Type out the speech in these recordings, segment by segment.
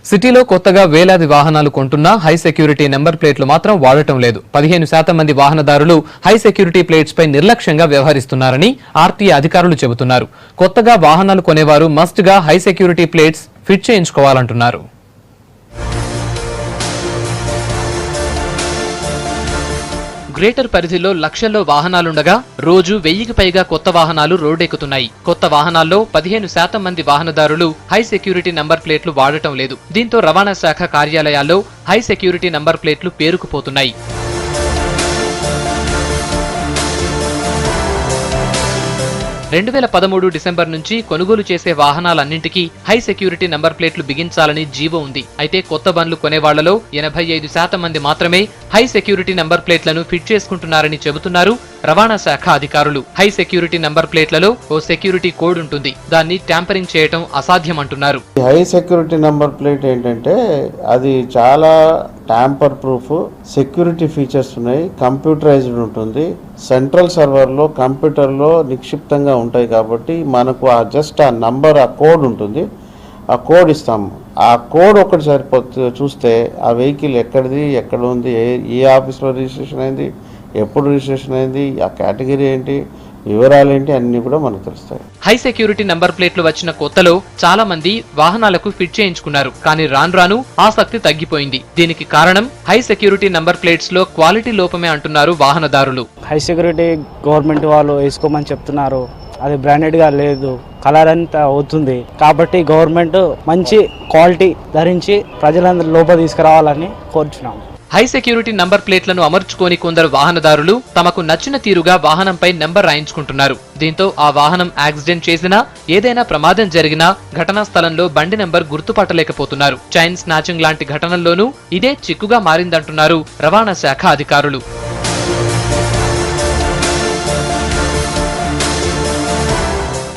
సిటీలో కొత్తగా వేలాది వాహనాలు కొంటున్నా హై సెక్యూరిటీ నెంబర్ ప్లేట్లు మాత్రం వాడటం లేదు. 15% మంది వాహనదారులు హై సెక్యూరిటీ ప్లేట్స్ పై నిర్లక్ష్యంగా వ్యవహరిస్తున్నారని ఆర్టీఏ అధికారులు చెబుతున్నారు. కొత్తగా వాహనాలు కొనేవారు మస్ట్ గా హై సెక్యూరిటీ ప్లేట్స్ ఫిట్ చేయించుకోవాలంటున్నారు. గ్రేటర్ పరిధిలో లక్షల్లో వాహనాలుండగా రోజు 1000కి పైగా కొత్త వాహనాలు రోడ్డెక్కుతున్నాయి. కొత్త వాహనాల్లో 15% మంది వాహనదారులు హై సెక్యూరిటీ నంబర్ ప్లేట్లు వాడటం లేదు. దీంతో రవాణా శాఖ కార్యాలయాల్లో హై సెక్యూరిటీ నంబర్ ప్లేట్లు పేరుకుపోతున్నాయి. 2013 డిసెంబర్ నుంచి కొనుగోలు చేసే వాహనాలన్నింటికీ హై సెక్యూరిటీ నంబర్ ప్లేట్లు బిగించాలని జీవో ఉంది. అయితే కొత్త బండ్లు కొనేవాళ్లలో 85% మంది మాత్రమే హై సెక్యూరిటీ నంబర్ ప్లేట్లను ఫిట్ చేసుకుంటున్నారని చెబుతున్నారు రవాణా శాఖ అధికారులు. హై సెక్యూరిటీ నంబర్ ప్లేట్లలో ఓ సెక్యూరిటీ కోడ్ ఉంటుంది. దాన్ని ట్యాంపరింగ్ చేయడం అసాధ్యమంటున్నారు. హై సెక్యూరిటీ నంబర్ ప్లేట్ ఏంటంటే అది చాలా ట్యాంపర్ ప్రూఫ్, సెక్యూరిటీ ఫీచర్స్ ఉన్నాయి, కంప్యూటరైజ్డ్ ఉంటుంది, సెంట్రల్ సర్వర్లో కంప్యూటర్లో నిక్షిప్తంగా ఉంటాయి. కాబట్టి మనకు జస్ట్ ఆ నంబర్, ఆ కోడ్ ఉంటుంది, ఆ కోడ్ ఇస్తాము. ఆ కోడ్ ఒకటి సరిపోతుంది. చూస్తే ఆ వెహికల్ ఎక్కడిది, ఎక్కడ ఉంది, ఏ ఆఫీస్లో రిజిస్ట్రేషన్ అయింది, ఎప్పుడు రిజిస్ట్రేషన్ అయింది, ఆ కేటగిరీ ఏంటి, వివరాలేంటి అన్ని కూడా మనకు తెలుస్తాయి. హై సెక్యూరిటీ నంబర్ ప్లేట్లు వచ్చిన కొత్తలో చాలా మంది వాహనాలకు ఫిట్ చేయించుకున్నారు. కానీ రాను రాను ఆసక్తి తగ్గిపోయింది. దీనికి కారణం హై సెక్యూరిటీ నంబర్ ప్లేట్స్ లో క్వాలిటీ లోపమే అంటున్నారు వాహనదారులు. హై సెక్యూరిటీ గవర్నమెంట్ వాళ్ళు వేసుకోమని చెప్తున్నారు, అది బ్రాండెడ్ గా లేదు, కలర్ అంతా అవుతుంది. కాబట్టి గవర్నమెంట్ మంచి క్వాలిటీ ధరించి ప్రజలందరూ లోపల తీసుకురావాలని కోరుచున్నాం. హై సెక్యూరిటీ నంబర్ ప్లేట్లను అమర్చుకొని కొందరు వాహనదారులు తమకు నచ్చిన తీరుగా వాహనంపై నెంబర్ రాయించుకుంటున్నారు. దీంతో ఆ వాహనం యాక్సిడెంట్ చేసినా, ఏదైనా ప్రమాదం జరిగినా ఘటనా స్థలంలో బండి నెంబర్ గుర్తుపట్టలేకపోతున్నారు. చైన్ స్నాచింగ్ లాంటి ఘటనల్లోనూ ఇదే చిక్కుగా మారిందంటున్నారు రవాణా శాఖ అధికారులు.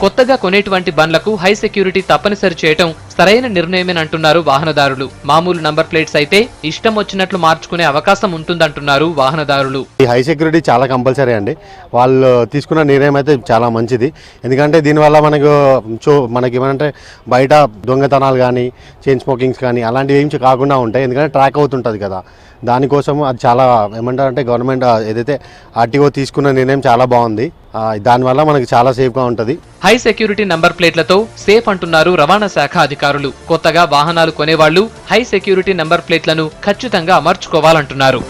కొత్తగా కొనేటువంటి బండ్లకు హై సెక్యూరిటీ తప్పనిసరి చేయటం సరైన నిర్ణయమేనంటున్నారు వాహనదారులు. మామూలు నంబర్ ప్లేట్స్ అయితే ఇష్టం వచ్చినట్లు మార్చుకునే అవకాశం ఉంటుందంటున్నారు వాహనదారులు. ఈ హై సెక్యూరిటీ చాలా కంపల్సరీ అండి. వాళ్ళు తీసుకున్న నిర్ణయం అయితే చాలా మంచిది. ఎందుకంటే దీనివల్ల మనకి ఏమంటే బయట దొంగతనాలు కానీ, చైన్ స్మోకింగ్స్ కానీ అలాంటివి ఏం కాకుండా ఉంటాయి. ఎందుకంటే ట్రాక్ అవుతుంటుంది కదా, దానికోసం అది చాలా ఏమంటారంటే గవర్నమెంట్ ఏదైతే ఆర్టీఓ తీసుకున్న నిర్ణయం చాలా బాగుంది. దానివల్ల మనకి చాలా సేఫ్గా ఉంటుంది. హై సెక్యూరిటీ నంబర్ ప్లేట్లతో సేఫ్ అంటున్నారు రవాణా శాఖ అధికారులు. కొత్తగా వాహనాలు కొనేవాళ్లు హై సెక్యూరిటీ నంబర్ ప్లేట్లను ఖచ్చితంగా అమర్చుకోవాలంటున్నారు.